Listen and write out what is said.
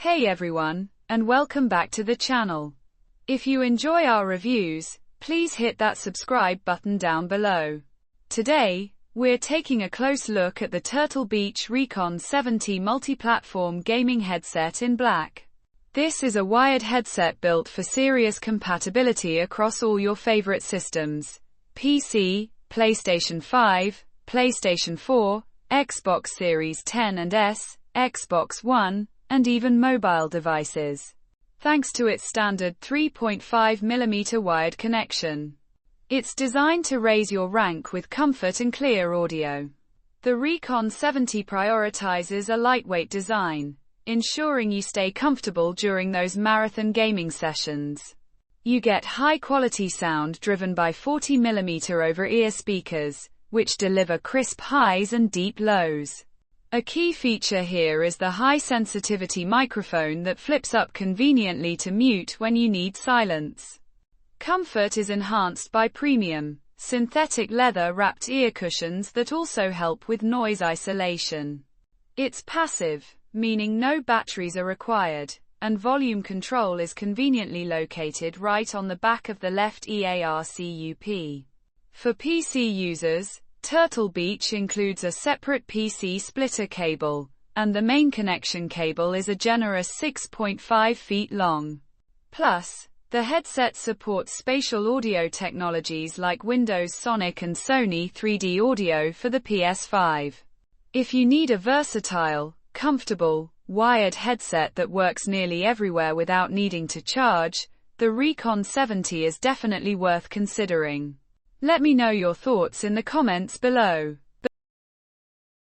Hey everyone, and welcome back to the channel. If you enjoy our reviews, please hit that subscribe button down below. Today, we're taking a close look at the Beach Recon 70 multi-platform gaming headset in black. This is a wired headset built for serious compatibility across all your favorite systems: PC, PlayStation 5, PlayStation 4, Xbox Series X and S, Xbox One, and even mobile devices. Thanks to its standard 3.5mm wired connection. It's designed to raise your rank with comfort and clear audio. The Recon 70 prioritizes a lightweight design, ensuring you stay comfortable during those marathon gaming sessions. You get high-quality sound driven by 40mm over-ear speakers, which deliver crisp highs and deep lows. A key feature here is the high-sensitivity microphone that flips up conveniently to mute when you need silence. Comfort is enhanced by premium, synthetic leather-wrapped ear cushions that also help with noise isolation. It's passive, meaning no batteries are required, and volume control is conveniently located right on the back of the left earcup. For PC users, Turtle Beach includes a separate PC splitter cable, and the main connection cable is a generous 6.5 feet long. Plus, the headset supports spatial audio technologies like Windows Sonic and Sony 3D audio for the PS5. If you need a versatile, comfortable, wired headset that works nearly everywhere without needing to charge, the Recon 70 is definitely worth considering. Let me know your thoughts in the comments below.